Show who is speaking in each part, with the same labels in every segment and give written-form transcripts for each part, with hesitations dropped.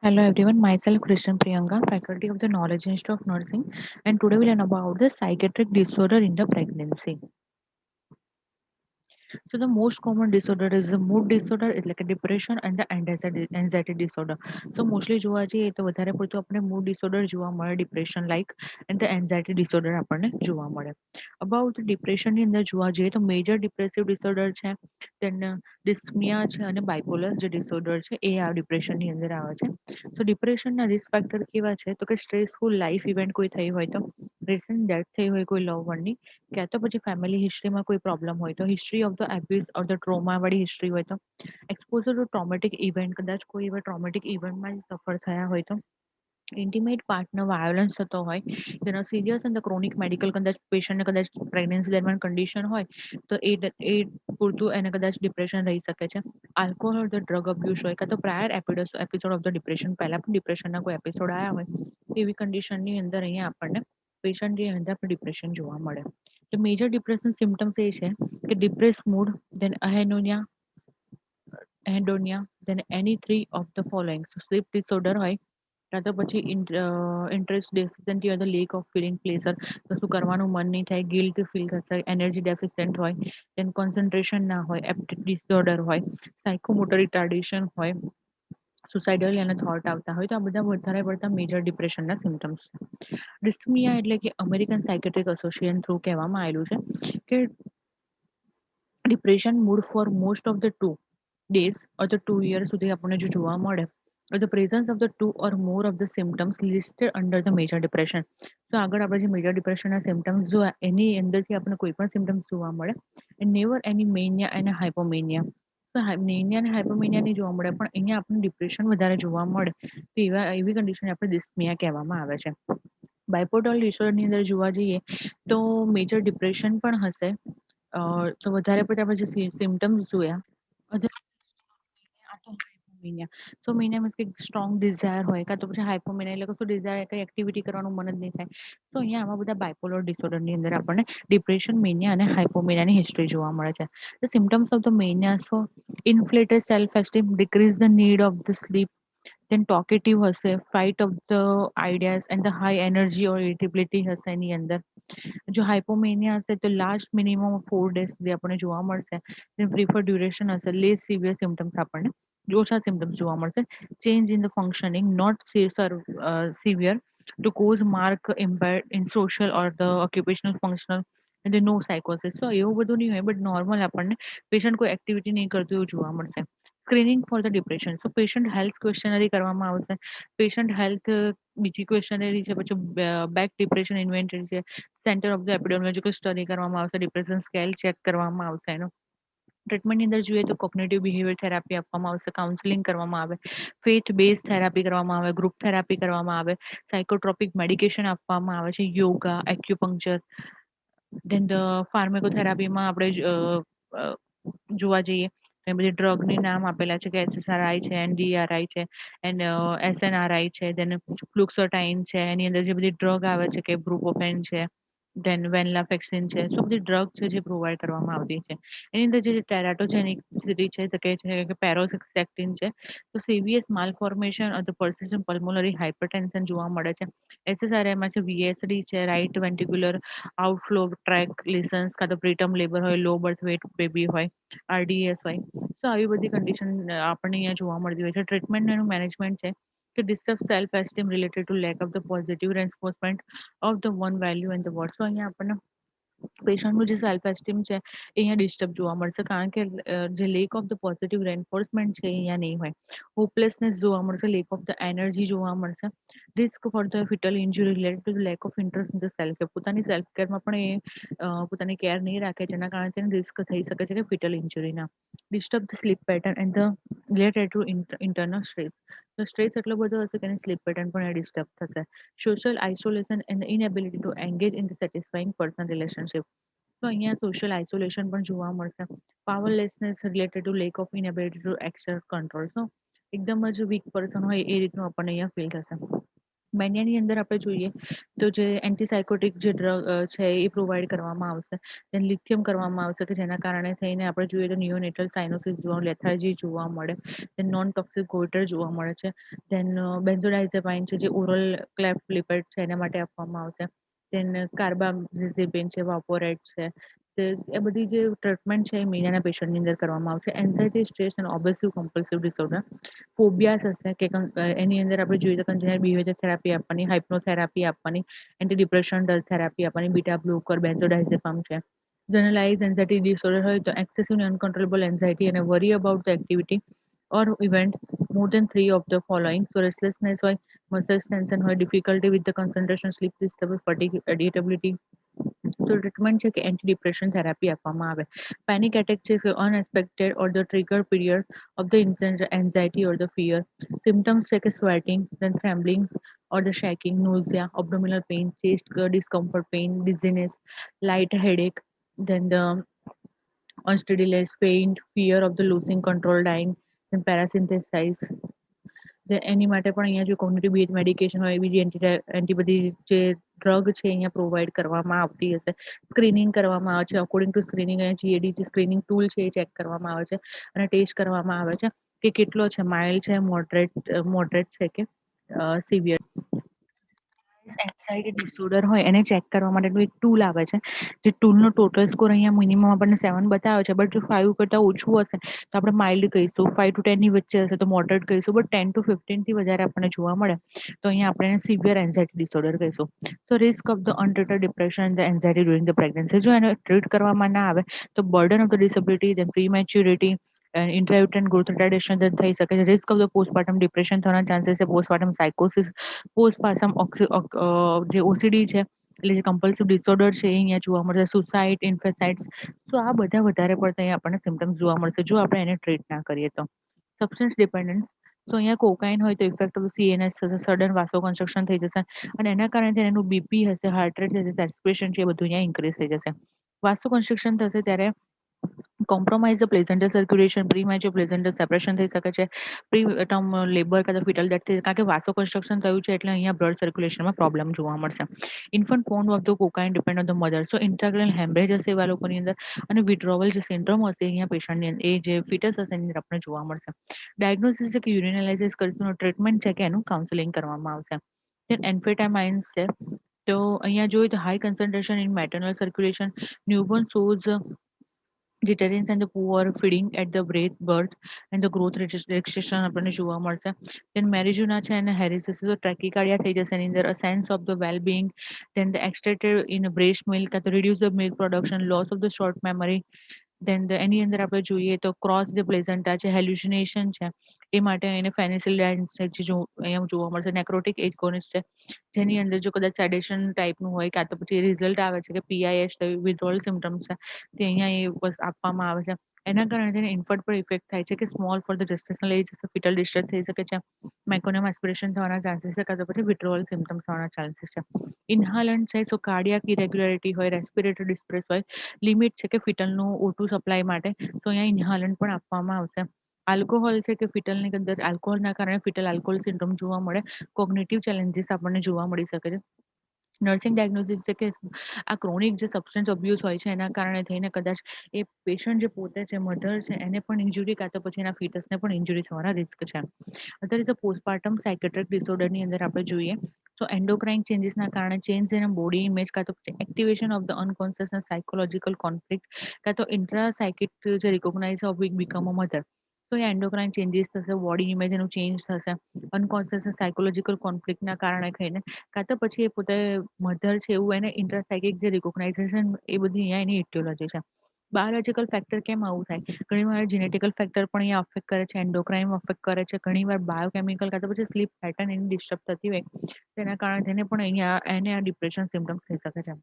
Speaker 1: Hello everyone, myself Christian Priyanka, faculty of the Knowledge Institute of Nursing, and today we learn about the psychiatric disorder in the pregnancy. So the most common disorder is the mood disorder, એટલે કે depression and the anxiety disorder. So mostly જોવા જઈએ તો વધારે પડતું આપણે mood disorder જોવા મળે depression like and the anxiety disorder આપણને જોવા મળે. About depression ની અંદર જોવા જઈએ તો major depressive disorder છે, then dyspnea છે અને bipolar જે disorder છે એ આ depression ની અંદર આવે છે. So depression ના risk factor કેવા છે તો કે stressful life event કોઈ થઈ હોય તો recent death થઈ હોય કોઈ loved one ની ક્યાં તો પછી ફેમિલી હિસ્ટ્રીમાં કોઈ પ્રોબ્લેમ હોય તો history of the abuse or the trauma વાળી હિસ્ટ્રી હોય તો એક્સપોઝર ટુ ટ્રોમેટિક ઇવેન્ટ કદાચ કોઈ એવા ટ્રોમેટિક ઇવેન્ટમાં સફર થયા હોય તો ઇન્ટિમેટ પાર્ટનો વાયોલન્સ થતો હોય તેનો સિરિયસ અને ક્રોનિક મેડિકલ કદાચ પેશન્ટને કદાચ પ્રેગ્નન્સી દરમિયાન કન્ડિશન હોય તો એ પૂરતું એને કદાચ ડિપ્રેશન રહી શકે છે. Alcohol or the drug abuse હોય કાં તો prior episode of the depression પહેલા પણ ડિપ્રેશનના કોઈ એપિસોડ આવ્યા હોય એવી કન્ડિશનની અંદર અહીંયા આપણને પેશન્ટની અંદર પણ ડિપ્રેશન જોવા મળે. The major depression symptoms એ છે કે depressed mood, then anhedonia, then any three of the following. So sleep disorder હોય કાં તો પછી interest deficiency or the lack of feeling pleasure, કશું કરવાનું મન નહીં થાય, guilt feel થશે, energy deficient હોય, then concentration ના હોય, appetite disorder હોય, psychomotor retardation હોય, સુસાઇડલ અને થોટ આવતા હોય તો આ બધા વધારે પડતા મેજર ડિપ્રેશનના સિમ્ટમ્સ છે. ડિસ્થમિયા એટલે કે અમેરિકન સાયકેટ્રિક એસોસિએશન થ્રુ કહેવામાં આવેલું છે કે depression mood for most of the 2 days or the 2 years સુધી આપણને જો જોવા મળે the presence of the two or more of the symptoms listed under the major depression. તો આગળ આપણે જે મેજર ડિપ્રેશનના સિમ્ટમ્સ જોયા એની અંદરથી આપણને કોઈ પણ સિમ્ટમ્સ જોવા મળે નેવર એની મેનિયા અને હાઇપોમેનિયા. તો મેનિયા અને હાઇપોમેનિયા નહીં જોવા મળે પણ અહીંયા આપણને ડિપ્રેશન વધારે જોવા મળે તો એવી કન્ડિશન આપણે ડિસ્મિયા કહેવામાં આવે છે. બાયપોલર ડિસઓર્ડરની અંદર જોવા જઈએ તો મેજર ડિપ્રેશન પણ હશે. તો વધારે પડતા આપણે જે સિમ્ટમ્સ જોયા સો મેનિયા મીન્સ કે સ્ટ્રોંગ ડિઝાયર હોય કાં તો પછી હાઇપોમેનિયા એટલે કશું ડિઝાયર કંઈ એક્ટિવિટી કરવાનું મન જ નહીં થાય. તો અહીંયા આમાં બધા બાયપોલર ડિસઓર્ડરની અંદર આપણને ડિપ્રેશન મેનિયા અને હાઇપોમેનિયાની હિસ્ટ્રી જોવા મળે છે. The symptoms of the mania so inflated self-esteem, decrease the need of the sleep, then talkative હશે, fight of the ideas and the high energy or irritability હશે એની અંદર. જો હાઇપોમેનિયા હશે તો લાસ્ટ મિનિમમ 4 days સુધી આપણને જોવા મળશે. પ્રિફર ડ્યુરેશન હશે, લેસ સિવિયર સિમ્ટમ્સ આપણને ઓછા સિમ્ટમ્સ જોવા મળશે. Change in the functioning not severe to cause mark impair in social or the occupational functional and no psychosis. તો એવું બધું નહીં હોય બટ નોર્મલ આપણને પેશન્ટ કોઈ એક્ટિવિટી નહીં કરતું એવું જોવા મળશે. Screening for the depression so patient health questionnaire કરવામાં આવશે. પેશન્ટ હેલ્થ બીજી ક્વેશ્ચનરી છે, પછી બેક ડિપ્રેશન ઇન્વેન્ટરી છે, centre of the epidemiological study કરવામાં આવશે, ડિપ્રેશન સ્કેલ ચેક કરવામાં આવશે. એનો ટ્રીટમેન્ટની અંદર જોઈએ તો કોગ્નિટિવ બિહેવિયર થેરાપી આપવામાં આવશે, કાઉન્સેલિંગ કરવામાં આવે, ફેથ બેઝ થેરાપી કરવામાં આવે, ગ્રુપ થેરાપી કરવામાં આવે, સાયકોટ્રોપિક મેડિકેશન આપવામાં આવે છે, યોગા, એક્યુપંક્ચર, દેન ફાર્મેકોથેરાપીમાં આપણે જોવા જઈએ એ બધી ડ્રગની નામ આપેલા છે કે SSRI છે, NDRI છે, એન્ડ SNRI છે, દેન ફ્લુક્સોટાઇન છે, એની અંદર જે બધી ડ્રગ આવે છે કે બ્રુકોફેન છે, દેન વેન્લાફેક્સિન છે, સો બધી ડ્રગ છે જે પ્રોવાઈડ કરવામાં આવતી છે. એની અંદર જે ટેરાટોજેનિક છે તો કે છે કે પેરોક્સેક્ટિન છે. તો સીવીએસ માલફોર્મેશન અથવા persistent pulmonary hypertension જોવા મળે છે. SSRIમાં છે VSD છે, રાઇટ વેન્ટિક્યુલર આઉટફ્લો ટ્રેક લિસન્સ કાં તો પ્રીટર્મ લેબર હોય, લો બર્થ વેટ બેબી હોય, RDS હોય. તો આવી બધી કન્ડિશન આપણને અહીંયા જોવા મળતી હોય છે. ટ્રીટમેન્ટ એનું મેનેજમેન્ટ છે કે disturb self esteem related to lack of the positive responsement of the one value and the word. So અહીંયા આપણને પેશન્ટનું જે સેલ્ફ એસ્ટીમ છે એ અહીંયા ડિસ્ટર્બ જોવા મળશે કારણ કે જે lake of the positive reinforcement છે એ અહીંયા નહીં હોય. હોપલેસનેસ જોવા મળશે, લેક ઓફ ધ એનર્જી જોવા મળશે, risk for the foetal ઇન્જુરી related to lack of interest in the self care. પોતાની સેલ્ફ કેરમાં પણ પોતાની કેર નહીં રાખે જેના કારણે તેને રિસ્ક થઈ શકે છે કે ફિટલ ઇન્જુરીના. Disturb the sleep pattern and the related to internal stress. તો સ્ટ્રેસ એટલો બધો હશે કે એની સ્લીપ પેટર્ન પણ ડિસ્ટર્બ થશે. Social isolation and inability to engage in the satisfying personal relationship. તો અહીંયા સોશિયલ આઇસોલેશન પણ જોવા મળશે. Powerlessness related to lack of inability to exert control. So એકદમ જ વીક પર્સન હોય એ રીતનું આપણને અહીંયા ફીલ થશે. મેનિયાની અંદર આપણે જોઈએ તો જે એન્ટીસાયકોટિક જે ડ્રગ છે એ પ્રોવાઈડ કરવામાં આવશે. then લિથિયમ કરવામાં આવશે કે જેના કારણે થઈને આપણે જોઈએ તો નિયોનેટલ સાયનોસિસ જોવા, લેથાર્જી જોવા મળે, then નોન ટોક્સિક ગોઈટર જોવા મળે છે, then બેન્ઝોડાઇઝેપાઇન છે જે ઓરલ ક્લેફ લિપેડ છે એના માટે આપવામાં આવશે, then કાર્બાઝેપિન છે, વાપોરેટ છે. એ બધી જે ટ્રીટમેન્ટ છે એ મીડિયાના પેશન્ટની અંદર કરવામાં આવશે. એન્ઝાઇટી, સ્ટ્રેસ અને ઓબ્સેસિવ કમ્પલ્સિવ ડિસઓર્ડર, ફોબિયાસ હશે કે એની અંદર આપણે જોઈએ તો કન્ટિન્યુઅર બિહેવિયર થેરાપી આપવાની, હાઇપ્નોથેરાપી આપવાની, એન્ટી ડિપ્રેશન થેરાપી આપવાની, બીટા બ્લોકર, બેન્ઝોડાઇઝેપામ છે. જનરલાઇઝ એન્ઝાઇટી ડિસઓર્ડર હોય તો એક્સેસિવ અનકન્ટ્રોલેબલ એન્ઝાઇટી અને વરી about the activity or event more than 3 of the following. So restlessness હોય, muscle tension હોય, difficulty with the concentration, sleep disturbance, fatigue, irritability. તો treatment છે કે એન્ટી ડિપ્રેશન થેરાપી આપવામાં આવે. પેનિક એટેક છે કે unexpected or the trigger period of the anxiety or the fear. Symptoms છે કે sweating, then trembling or the shaking, nausea, abdominal pain, chest discomfort, pain, dizziness, light headache, then the unsteadiness, faint, fear of the losing control, dying, then parasympathise. એની માટે પણ અહીંયા જો cognitive base medication હોય, બીજી anti બધી જે drug છે અહીંયા પ્રોવાઈડ કરવામાં આવતી હશે. સ્ક્રીનિંગ કરવામાં આવે છે. અકોર્ડિંગ ટુ સ્ક્રીનિંગ અહીંયા જીએડી જે સ્ક્રીનિંગ ટૂલ છે એ ચેક કરવામાં આવે છે અને ટેસ્ટ કરવામાં આવે છે કે કેટલો છે, માઇલ્ડ છે, મોડરેટ છે કે સિવિયર. એન્ઝાઇટી ડિસઓર્ડર હોય એને ચેક કરવા માટેનું એક ટૂલ આવે છે. જે ટૂલનો ટોટલ સ્કોર અહીંયા મિનિમમ આપણને 7 બતાવે છે, બટ જો 5 કરતાં ઓછું હશે તો આપણે માઇલ્ડ કહીશું, 5 to 10 ની વચ્ચે હશે તો મોડરેટ કહીશું, બટ 10 to 15 થી વધારે આપણને જોવા મળે તો અહીંયા આપણે એને સિવિયર એન્ઝાઇટી ડિસઓર્ડર કહીશું. તો risk of the untreated depression and anxiety during the pregnancy, જો એને ટ્રીટ કરવામાં ના આવે તો burden of the disability, then prematurity, intrauterine growth retardation થઈ શકે છે. Risk of the postpartum depression થવાના ચાન્સીસ છે, પોસ્ટપાર્ટમ સાયકોસિસ, પોસ્ટપાર્ટમ જે ઓસીડી છે એટલે જે કમ્પલ્સિવ ડિસઓર્ડર છે એ અહીંયા જોવા મળશે, સુસાઇડ, ઇન્ફેસાઇડ્સ. તો આ બધા વધારે પડતા અહીંયા આપણને સિમ્ટમ્સ જોવા મળશે જો આપણે એને ટ્રીટ ના કરીએ તો. સબસ્ટન્સ ડિપેન્ડન્સ, તો અહીંયા કોકાઇન હોય તો ઇફેક્ટ ઓફ સીએનએસ થશે, સડન વાસો કન્સ્ટ્રક્શન થઈ જશે અને એના કારણે એનું બીપી હશે, હાર્ટ રેટ હશે, સેચ્યુરેશન છે એ બધું અહીંયા ઇન્ક્રીઝ થઈ જશે. વાસો કન્સ્ટ્રક્શન થશે ત્યારે compromise the placental circulation, premature placental separation થઈ શકે છે, પ્રી ટર્મ લેબર કાં તો ફિટલ ડેથ થઈ, કારણ કે વાસો કન્સ્ટ્રક્શન થયું છે એટલે અહીંયા બ્લડ સર્ક્યુલેશનમાં પ્રોબ્લેમ જોવા મળશે. Infant form of the cocaine depend on the mother, so intracranial haemorrhage હશે એવા લોકોની અંદર અને વિડ્રોવલ જે સિન્ડ્રોમ હશે અહીંયા પેશન્ટની અંદર, એ જે ફિટસ હશે એની અંદર આપણને જોવા મળશે. ડાયગ્નોસિસ છે કે યુરિન કરીશું, ટ્રીટમેન્ટ છે કે એનું કાઉન્સેલિંગ કરવામાં આવશે. then એમ્ફેટામાઇન્સ છે તો અહીંયા જોઈએ તો high concentration in maternal circulation, newborn shows deterrence and the poor feeding at the birth and the growth restriction આપણને જોવા મળશે. then marijuana છે અને હેરિસિસ તો ટ્રેકિકાર્ડિયા થઈ જશે એની અંદર, a sense of the well being, then the extracted in a breast milk to reduce the milk production, loss of the short memory, then એની અંદર આપણે જોઈએ તો ક્રોસ જે પ્લેઝન્ટા છે, હેલ્યુસિનેશન છે એ માટે એને ફેનિસિલાઇન જો અહીંયા જોવા મળશે. નેક્રોટિક એજગોનિસ છે જેની અંદર જો કદાચ સેડેશન ટાઈપનું હોય કાં તો પછી રિઝલ્ટ આવે છે કે પીઆઈએસ વિથડ્રોલ સિમ્ટમ્સ છે તે અહીંયા એ આપવામાં આવે છે. એના કારણે તેને ઇન્ફન્ટ પર ઇફેક્ટ થાય છે કે small for the gestational age fetal distress થઈ શકે છે, મેકોનિયમ એસ્પિરેશન થવાના ચાન્સીસ છે કાં તો પછી વિથડ્રોલ સિમ્ટમ્સ થવાના ચાન્સીસ છે. ઇન્હાલન્ટ છે સો કાર્ડિયાક ઇરેગ્યુલારિટી હોય, રેસ્પિરેટરી ડિસ્ટ્રેસ હોય, લિમિટ છે કે ફિટલનું ઓટુ સપ્લાય માટે તો અહીંયા ઇન્હાલન્ટ પણ આપવામાં આવશે. આલ્કોહોલ છે કે ફિટલની અંદર આલ્કોહોલના કારણે ફિટલ આલ્કોહોલ સિન્ડ્રોમ જોવા મળે, કોગ્નિટિવ ચેલેન્જીસ આપણને જોવા મળી શકે છે. નર્સિંગ ડાયગ્નોસિસ છે કે આ ક્રોનિક જે સબસ્ટન્સ અબ્યુઝ હોય છે એના કારણે થઈને કદાચ એ પેશન્ટ જે પોતે છે, મધર છે, એને પણ ઇન્જુરી કાં તો પછી એના ફીટસને પણ ઇન્જુરી થવાના રિસ્ક છે. અત્યારે જે પોસ્ટપાર્ટમ સાયકેટ્રિક ડિસઓર્ડરની અંદર આપણે જોઈએ તો એન્ડોક્રાઇન ચેન્જીસના કારણે ચેન્જ ઇન બોડી ઇમેજ કાં તો activation of the unconscious psychological conflict કાં તો ઇન્ટ્રા સાયકિક જે recognise of become a mother, તો એ એન્ડોક્રાઇન ચેન્જીસ થશે, બોડી ઇમેજ એનું ચેન્જ થશે, અનકોન્શિયસ સાયકોલોજીકલ કોન્ફ્લિક્ટના કારણે થઈને કાં તો પછી એ પોતે મધર છે એવું એને ઇન્ટ્રાસાયકિક જે રિકોગ્નાઇઝેશન એ બધી અહીંયા એની ઇટિયોલોજી છે. બાયોલોજીકલ ફેક્ટર કેમ આવું થાય? ઘણીવાર જેનેટિકલ ફેક્ટર પણ અહીંયા અફેક્ટ કરે છે, એન્ડોક્રાઇન અફેક્ટ કરે છે, ઘણીવાર બાયોકેમિકલ કાં તો પછી સ્લીપ પેટર્ન એની ડિસ્ટર્બ થતી હોય તેના કારણે તેને પણ અહીંયા એને આ ડિપ્રેશન સિમ્ટમ્સ થઈ શકે છે.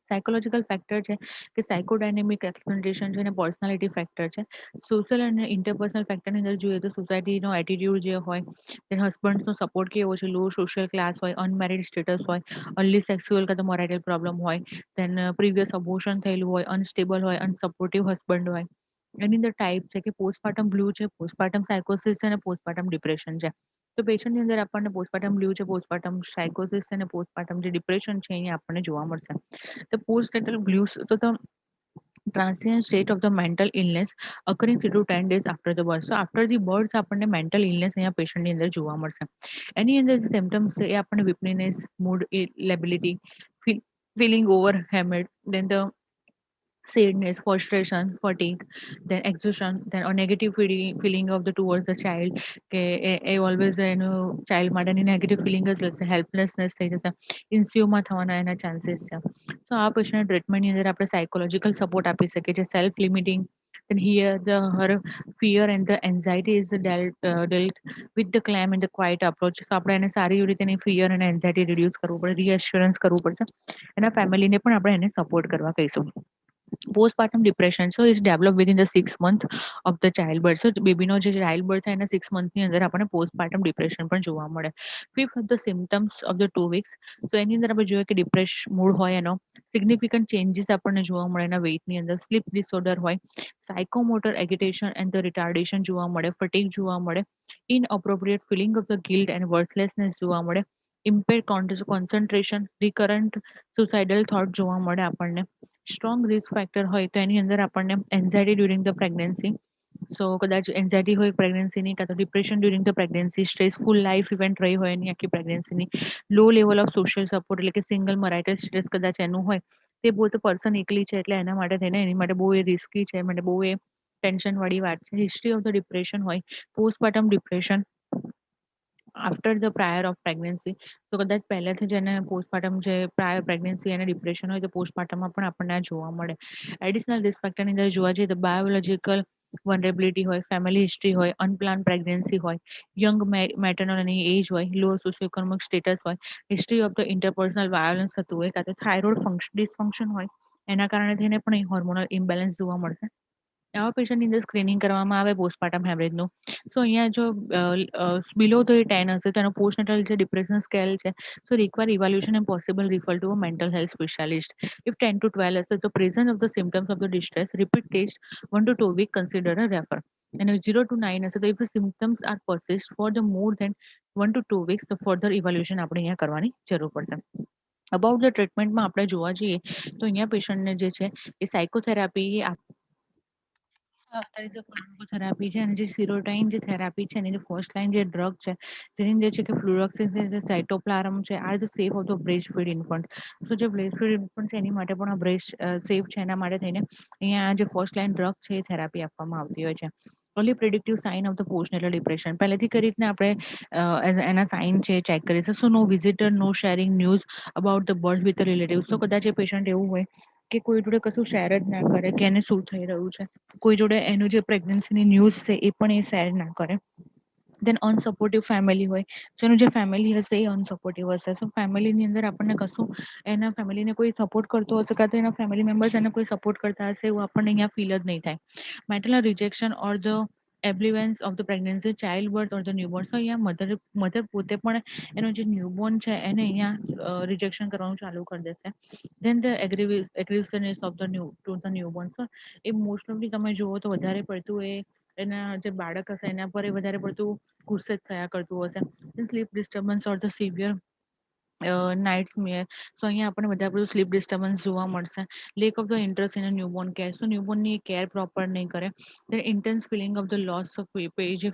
Speaker 1: સાયકોલોજીકલ ફેક્ટર છે કે સાયકોડાયનેમિક એક્સપ્લેનેશન છે અને પર્સનાલિટી ફેક્ટર છે. સોશિયલ અને ઇન્ટરપર્સનલ ફેક્ટરની અંદર જોઈએ તો સોસાયટીનો એટીટ્યુડ જે હોય, then હસબન્ડ્સનો સપોર્ટ કેવો છે, લો સોશિયલ ક્લાસ હોય, અનમેરિડ સ્ટેટસ હોય, અર્લી સેક્સ્યુઅલ કાં તો મોરાઇટલ પ્રોબ્લેમ હોય, then પ્રીવિયસ અબોર્શન થયેલું હોય, અનસ્ટેબલ હોય, અનસપોર્ટિવ હસબન્ડ હોય. એની અંદર ટાઈપ છે કે પોસ્ટપાર્ટમ બ્લુ છે, પોસ્ટપાર્ટમ સાયકોસિસ છે અને પોસ્ટપાર્ટમ ડિપ્રેશન છે. તો પેશન્ટની અંદર આપણને પોસ્ટપાર્ટમ બ્લ્યુ છે, પોસ્ટપાર્ટમ સાયકોસિસ અને પોસ્ટપાર્ટમ જે ડિપ્રેશન છે અહીંયા આપણને જોવા મળશે. The postnatal blues, so the transient state of the mental illness occurring 3 to 10 days after the birth. So after the birth આપણને mental illness અહીંયા પેશન્ટની અંદર જોવા મળશે. એની અંદર જે symptoms છે એ આપણને weakness, mood lability, feeling overwhelmed, then the sadness, frustration, fatigue, then exhaustion, then or negative feeling of the towards the child કે એ ઓલવેઝ એનું ચાઇલ્ડ માટેની નેગેટિવ ફિલિંગ જ રહેશે, હેલ્પલેસનેસ થઈ જશે, ઇન્સ્યુમાં થવાના એના ચાન્સીસ છે. તો આ પેશન્ટને ટ્રીટમેન્ટની અંદર આપણે સાયકોલોજીકલ સપોર્ટ આપી શકીએ છીએ, self limiting. Then here her fear and the anxiety is dealt with the calm and the quiet approach. તો આપણે એને સારી રીતે એની ફિયર અને એન્ઝાયટી રિડ્યુસ કરવું પડે, રીએશ્યોરન્સ કરવું પડશે. એના ફેમિલીને પણ આપણે એને સપોર્ટ કરવા કહીશું. Postpartum depression so is developed within the 6 month of the childbirth. So બેબીનો જે ચાઇલ્ડ બર્થ થાય એના 6 મંથની અંદર આપણને પોસ્ટપાર્ટમ ડિપ્રેશન પણ જોવા મળે. Fifth of the symptoms of the 2 weeks. તો એની અંદર આપણે જોઈએ કે ડિપ્રેશ મૂડ હોય એનો સિગ્નિફિકન્ટ ચેન્જીસ આપણને જોવા મળે એના વેઇટની અંદર, સ્લીપ ડિસઓર્ડર હોય, psychomotor agitation and the retardation જોવા મળે, ફટીગ જોવા મળે, inappropriate feeling of the guilt and worthlessness જોવા મળે, impaired concentration, recurrent suicidal thought જોવા મળે આપણને. સ્ટ્રોંગ રિસ્ક ફેક્ટર હોય તો એની અંદર આપણને anxiety during the pregnancy, so કદાચ એન્ઝાયટી હોય પ્રેગ્નન્સીની, કાં તો depression during the pregnancy, stressful life event રહી હોય એની આખી પ્રેગ્નન્સીની, low level of social support એટલે કે સિંગલ મરાઇટલ સ્ટેટસ કદાચ એનું હોય, તે બહુ તો પર્સન એકલી છે એટલે એના માટે થઈને એની માટે બહુ એ રિસ્કી છે, માટે બહુ એ ટેન્શન વાળી વાત છે. હિસ્ટ્રી ઓફ ધ ડિપ્રેશન હોય, postpartum depression after the prior of pregnancy, તો કદાચ પહેલાથી જ એને પોસ્ટપાર્ટમ જે પ્રાયર પ્રેગ્નન્સી અને ડિપ્રેશન હોય તો પોસ્ટપાર્ટમમાં પણ આપણને આ જોવા મળે. એડિશનલ રિસ્ક ફેક્ટરની અંદર જોવા જઈએ તો બાયોલોજીકલ વનરેબિલિટી હોય, ફેમિલી હિસ્ટ્રી હોય, અનપ્લાન પ્રેગ્નન્સી હોય, યંગ મેટર્નલ એની એજ હોય, લો સોશિયોઇકોનોમિક સ્ટેટસ હોય, history of the interpersonal violence થતું હોય, કાં તો થાઇરોઇડ ડિસફંક્શન હોય, એના કારણે થઈને પણ અહીં હોર્મોનલ ઇમ્બેલેન્સ જોવા મળશે. આવા પેશન્ટની અંદર સ્ક્રીનિંગ કરવામાં આવે પોસ્ટપાર્ટમ હેમરેજનું. સો અહીંયા જો બિલો ધ 10 હશે તો એનો પોસ્ટનેટલ જે ડિપ્રેશન સ્કેલ છે, so require evaluation and possible refer to a mental health specialist. If 10 to 12 હશે તો present of the symptoms of the distress, repeat test 1 to 2 week consider a refer. અને 0 to 9 હશે તો if symptoms are persist for the more than 1 to 2 weeks તો further evaluation આપણે અહીંયા કરવાની જરૂર પડશે. અબાઉટ ધ ટ્રીટમેન્ટમાં આપણે જોવા જઈએ તો અહીંયા પેશન્ટને જે છે એ સાયકોથેરાપી અત્યારે જે ફાર્માકોથેરાપી છે અને જે સિરોટાઇન જે થેરાપી છે એની જે ફર્સ્ટ લાઈન જે ડ્રગ છે જેની અંદર છે કે ફ્લુરોક્સિન છે, જે સાયટોપ્લારમ છે, are the safe of the breast feed infant. તો જે બ્રેસ્ટ ફીડ ઇન્ફન્ટ છે એની માટે પણ આ બ્રેસ્ટ સેફ છે, એના માટે થઈને અહીંયા જે ફર્સ્ટ લાઈન ડ્રગ છે એ થેરાપી આપવામાં આવતી હોય છે. Only predictive sign of the postnatal depression પહેલેથી કઈ રીતના આપણે એના સાઇન છે ચેક કરીશું. So no visitor, no sharing news about the birth with relatives. તો કદાચ એ પેશન્ટ એવું હોય કે કોઈ જોડે કશું શેર જ ના કરે કે એને શું થઈ રહ્યું છે, કોઈ જોડે એનું જે પ્રેગ્નન્સીની ન્યૂઝ છે એ પણ એ શેર ના કરે. દેન અનસપોર્ટિવ ફેમિલી હોય, તો એનું જે ફેમિલી હશે એ અનસપોર્ટિવ હશે. સો ફેમિલીની અંદર આપણને કશું એના ફેમિલીને કોઈ સપોર્ટ કરતો હશે કાં તો એના ફેમિલી મેમ્બર્સ એને કોઈ સપોર્ટ કરતા હશે એવું આપણને અહીંયા ફીલ જ નહીં થાય. Maternal rejection or the ambivalence of the pregnancy, child birth or the newborn. તો અહીંયા મધર પોતે પણ એનો જે ન્યૂબોર્ન છે એને અહીંયા રિજેક્શન કરવાનું ચાલુ કરી દેશે. Then the aggressiveness of the newborn. તો એ મોસ્ટ ઓફલી તમે જુઓ તો વધારે પડતું એના જે બાળક હશે એના પર એ વધારે પડતું ગુસ્સે જ થયા કરતું હશે. Sleep disturbance or the severe nightmare. તો અહીંયા આપણને વધારે પડતું સ્લીપ ડિસ્ટર્બન્સ જોવા મળશે. Lack of the interest in newborn care. તો ન્યૂબોર્નની કેર પ્રોપર નહીં કરે. then intense feeling of the loss of જે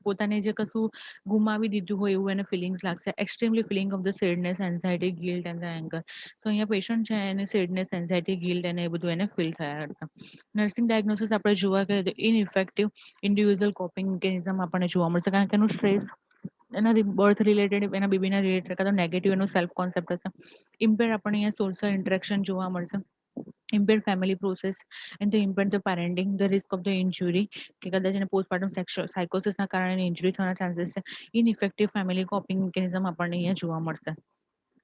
Speaker 1: પોતાને જે કશું ગુમાવી દીધું હોય એવું એને ફિલિંગ્સ લાગશે. Extremely feeling of the sadness, anxiety, guilt and anger. તો અહીંયા પેશન્ટ છે એને સેડનેસ, એન્ઝાયટી, ગિલ્ટ અને એ બધું એને ફીલ થયા હતા. નર્સિંગ ડાયગ્નોસિસ આપણે જોવા ગઈએ તો ઇનઇફેક્ટિવ ઇન્ડિવિજ્યુઅલ કોપિંગ મિકેનિઝમ આપણને જોવા મળશે, કારણ કે એનું સ્ટ્રેસ એના બર્થ રિલેટેડ એના બેબીના રિલેટેડ કાં તો નેગેટિવ એનો સેલ્ફ કોન્સેપ્ટ હશે. ઇમ્પેર આપણને અહીંયા સોશિયલ ઇન્ટરેક્શન જોવા મળશે. impaired family process and the impaired the parenting, the risk of the injury કે કદાચ એને પોસ્ટપાર્ટમ સાયકોસિસના કારણે ઇન્જરી થવાના ચાન્સીસ છે. ઇનઇફેક્ટિવ ફેમિલી કોપિંગ મિકેનિઝમ આપણને અહીંયા જોવા મળશે.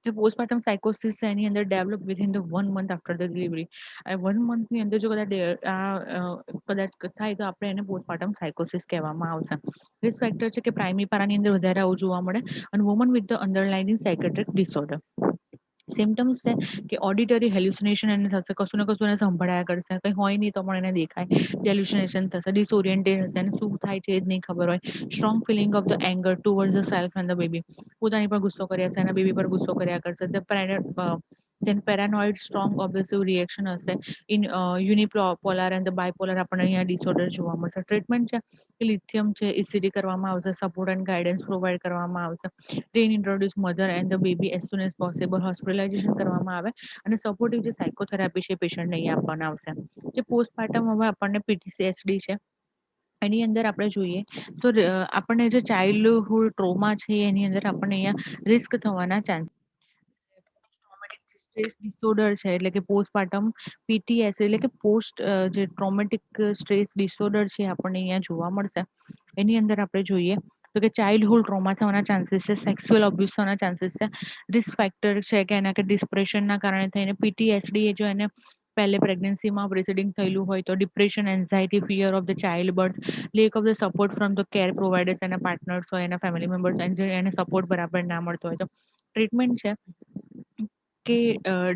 Speaker 1: જે પોસ્ટપાર્ટમ સાયકોસિસ છે એની અંદર develop within the 1 month after the delivery. 1 monthની અંદર જો કદાચ થાય તો આપણે એને પોસ્ટપાર્ટમ સાયકોસિસ કહેવામાં આવશે. રિસ્ક ફેક્ટર છે કે પ્રાઇમરી પારાની અંદર વધારે આવું જોવા મળે અને woman with the underlining psychiatric disorder. Symptoms છે કે ઓડિટરી હેલ્યુસિનેશન એને થશે, કશું ને કશું એને સંભળાયા કરશે, કંઈ હોય નહીં તો પણ એને દેખાય, હેલ્યુસિનેશન થશે, ડિસઓરિએન્ટેડ હશે, એને શું થાય છે એ જ નહીં ખબર હોય, strong feeling of the anger towards the self and the baby, પોતાની પર ગુસ્સો કર્યા છે, એના બેબી પર ગુસ્સો કર્યા કરશે, then paranoid strong obsessive reaction હશે, in unipolar and the bipolar આપણને અહીંયા ડિસઓર્ડર જોવા મળશે. ટ્રીટમેન્ટ છે કે લિથિયમ છે, ECT કરવામાં આવશે, સપોર્ટ એન્ડ ગાઈડન્સ પ્રોવાઈડ કરવામાં આવશે, reintroduce mother and the baby as soon as possible, hospitalisation કરવામાં આવે અને સપોર્ટિવ જે સાયકોથેરાપી છે પેશન્ટને અહીંયા આપવામાં આવશે. જે પોસ્ટપાર્ટમ હવે આપણને PTSD છે એની અંદર આપણે જોઈએ તો આપણને જે ચાઇલ્ડહુડ ટ્રોમા છે એની અંદર આપણને અહીંયા રિસ્ક થવાના ચાન્સ ટ્રોમેટિક સ્ટ્રેસ ડિસઓર્ડર છે એટલે કે પોસ્ટપાર્ટમ PTS એટલે કે પોસ્ટ જે ટ્રોમેટિક સ્ટ્રેસ ડિસઓર્ડર છે આપણને અહીંયા જોવા મળશે. એની અંદર આપણે જોઈએ તો કે ચાઇલ્ડહુડ ટ્રોમા થવાના ચાન્સીસ છે, સેક્સ્યુઅલ અબ્યુઝ થવાના ચાન્સીસ છે, રિસ્ક ફેક્ટર છે કે એના કે ડિપ્રેશનના કારણે થઈને PTSD એ જો એને પહેલે પ્રેગ્નન્સીમાં પ્રિસીડિંગ થયેલું હોય તો depression, anxiety, fear of the child birth, lack of the support from the care providers, એના પાર્ટનર્સ હોય, એના ફેમિલી મેમ્બર્સ એને સપોર્ટ બરાબર ના મળતો હોય તો ટ્રીટમેન્ટ છે કે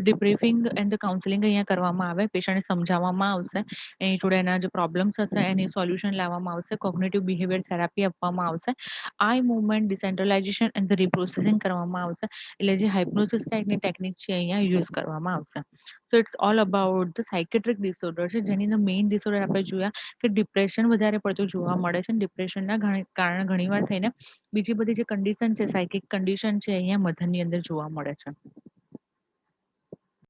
Speaker 1: ડિબ્રીફિંગ એન્ડ કાઉન્સેલિંગ અહીંયા કરવામાં આવે, પેશન્ટને સમજાવવામાં આવશે, એની જોડે એના જે પ્રોબ્લેમ્સ હશે એની સોલ્યુશન લાવવામાં આવશે, કોગ્નિટિવ બિહેવિયર થેરાપી આપવામાં આવશે, આઈ મૂવમેન્ટ ડિસેન્ટ્રલાઇઝેશન એન્ડ રિપ્રોસેસિંગ કરવામાં આવશે, એટલે જે હાઇપ્નોસિસ ટાઈપની ટેકનિક છે અહીંયા યુઝ કરવામાં આવશે. So it's all about the psychiatric disorder છે જેની અંદર મેઇન ડિસઓર્ડર આપણે જોયા કે ડિપ્રેશન વધારે પડતું જોવા મળે છે, ડિપ્રેશનના કારણે ઘણીવાર થઈને બીજી બધી જે કન્ડિશન છે, સાયકિક કન્ડિશન છે અહીંયા મધરની અંદર જોવા મળે છે.